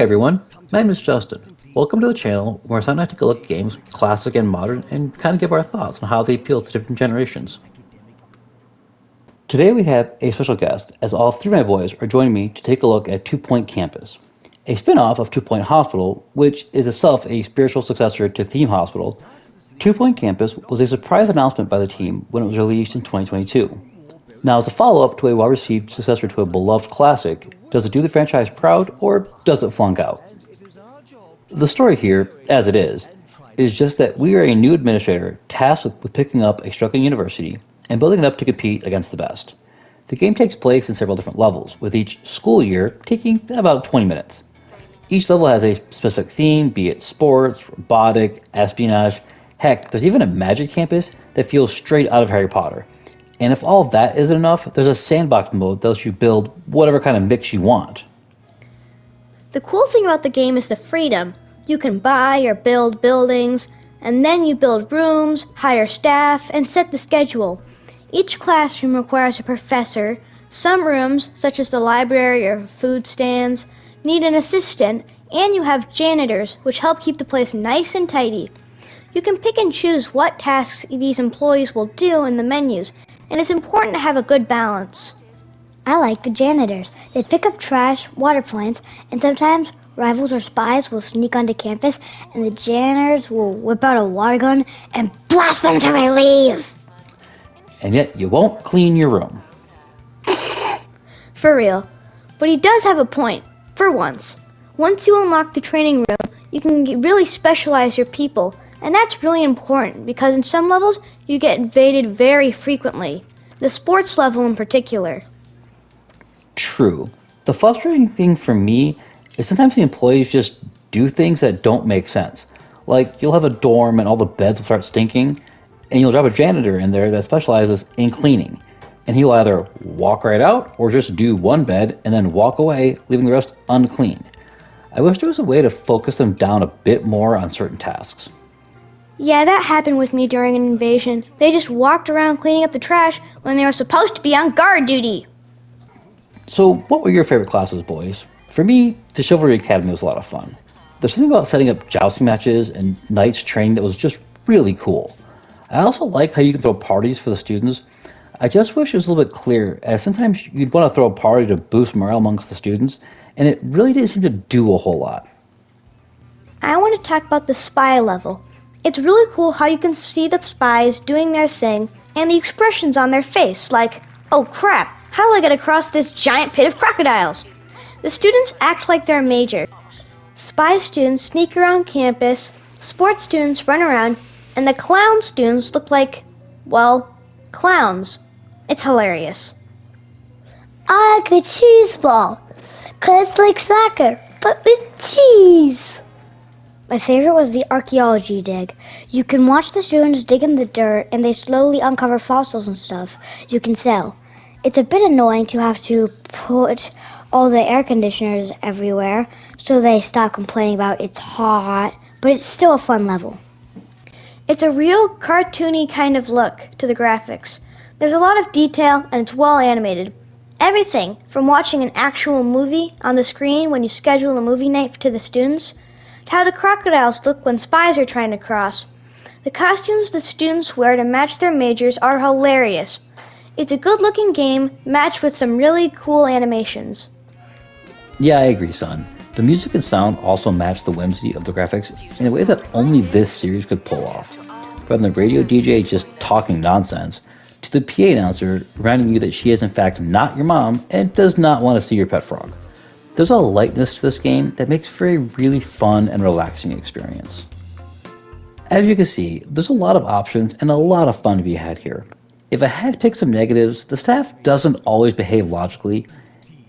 Everyone, my name is Justin. Welcome to the channel where Sam and I take a look at games, classic and modern, and kind of give our thoughts on how they appeal to different generations. Today we have a special guest, as all three of my boys are joining me to take a look at Two Point Campus, a spin-off of Two Point Hospital, which is itself a spiritual successor to Theme Hospital. Two Point Campus was a surprise announcement by the team when it was released in 2022. Now, as a follow-up to a well-received successor to a beloved classic, does it do the franchise proud, or does it flunk out? The story here, as it is just that we are a new administrator tasked with picking up a struggling university and building it up to compete against the best. The game takes place in several different levels, with each school year taking about 20 minutes. Each level has a specific theme, be it sports, robotic, espionage. Heck, there's even a magic campus that feels straight out of Harry Potter. And if all of that isn't enough, there's a sandbox mode that lets you build whatever kind of mix you want. The cool thing about the game is the freedom. You can buy or build buildings, and then you build rooms, hire staff, and set the schedule. Each classroom requires a professor. Some rooms, such as the library or food stands, need an assistant, and you have janitors, which help keep the place nice and tidy. You can pick and choose what tasks these employees will do in the menus, and it's important to have a good balance. I like the janitors. They pick up trash, water plants, and sometimes rivals or spies will sneak onto campus, and the janitors will whip out a water gun and blast them till they leave. And yet you won't clean your room. For real. But he does have a point, for once. Once you unlock the training room, you can really specialize your people, and that's really important because in some levels you get invaded very frequently. The sports level in particular. True. The frustrating thing for me is sometimes the employees just do things that don't make sense. Like, you'll have a dorm and all the beds will start stinking, and you'll drop a janitor in there that specializes in cleaning. And he'll either walk right out or just do one bed and then walk away, leaving the rest unclean. I wish there was a way to focus them down a bit more on certain tasks. Yeah, that happened with me during an invasion. They just walked around cleaning up the trash when they were supposed to be on guard duty. So, what were your favorite classes, boys? For me, the Chivalry Academy was a lot of fun. There's something about setting up jousting matches and knights training that was just really cool. I also like how you can throw parties for the students. I just wish it was a little bit clearer, as sometimes you'd want to throw a party to boost morale amongst the students, and it really didn't seem to do a whole lot. I want to talk about the spy level. It's really cool how you can see the spies doing their thing and the expressions on their face, like, oh crap, how do I get across this giant pit of crocodiles? The students act like they're major. Spy students sneak around campus, sports students run around, and the clown students look like, well, clowns. It's hilarious. I like the cheese ball, 'cause it's like soccer, but with cheese. My favorite was the archaeology dig. You can watch the students dig in the dirt and they slowly uncover fossils and stuff you can sell. It's a bit annoying to have to put all the air conditioners everywhere so they stop complaining about it's hot, but it's still a fun level. It's a real cartoony kind of look to the graphics. There's a lot of detail and it's well animated. Everything from watching an actual movie on the screen when you schedule a movie night to the students, to how the crocodiles look when spies are trying to cross. The costumes the students wear to match their majors are hilarious. It's a good-looking game matched with some really cool animations. Yeah, I agree, son. The music and sound also match the whimsy of the graphics in a way that only this series could pull off. From the radio DJ just talking nonsense, to the PA announcer reminding you that she is in fact not your mom and does not want to see your pet frog. There's a lightness to this game that makes for a really fun and relaxing experience. As you can see, there's a lot of options and a lot of fun to be had here. If I had to pick some negatives, the staff doesn't always behave logically.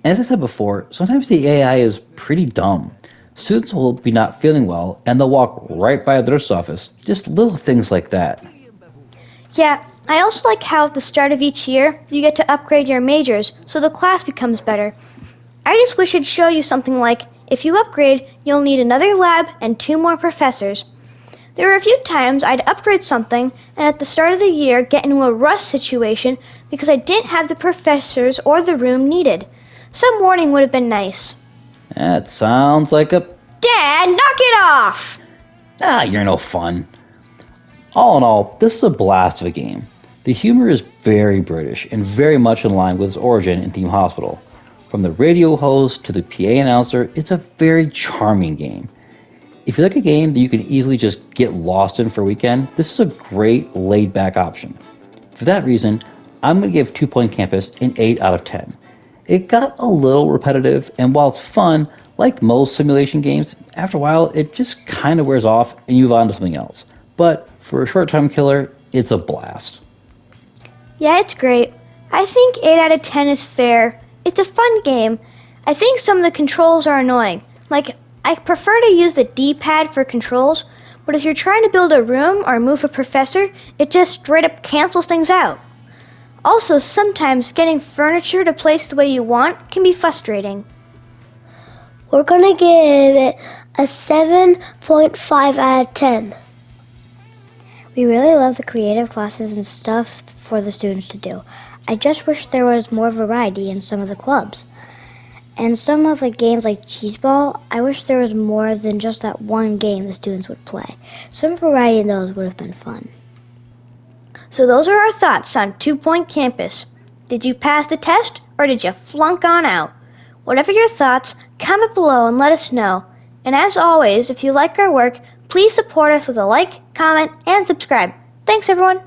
As I said before, sometimes the AI is pretty dumb. Students will be not feeling well and they'll walk right by the nurse's office. Just little things like that. Yeah, I also like how at the start of each year, you get to upgrade your majors so the class becomes better. I just wish it'd show you something like, if you upgrade, you'll need another lab and 2 more professors. There were a few times I'd upgrade something and at the start of the year get into a rush situation because I didn't have the professors or the room needed. Some warning would have been nice. That sounds like a... Dad, knock it off! You're no fun. All in all, this is a blast of a game. The humor is very British and very much in line with its origin in Theme Hospital. From the radio host to the PA announcer, it's a very charming game. If you like a game that you can easily just get lost in for a weekend, this is a great laid-back option. For that reason, I'm going to give 2 Point Campus an 8 out of 10. It got a little repetitive, and while it's fun, like most simulation games, after a while it just kind of wears off and you move on to something else. But for a short-time killer, it's a blast. Yeah, it's great. I think 8 out of 10 is fair. It's a fun game. I think some of the controls are annoying. Like, I prefer to use the D-pad for controls, but if you're trying to build a room or move a professor, it just straight up cancels things out. Also, sometimes getting furniture to place the way you want can be frustrating. We're gonna give it a 7.5 out of 10. We really love the creative classes and stuff for the students to do. I just wish there was more variety in some of the clubs. And some of the games like Cheese Ball, I wish there was more than just that one game the students would play. Some variety in those would have been fun. So those are our thoughts on 2 Point Campus. Did you pass the test or did you flunk on out? Whatever your thoughts, comment below and let us know. And as always, if you like our work, please support us with a like, comment, and subscribe. Thanks everyone!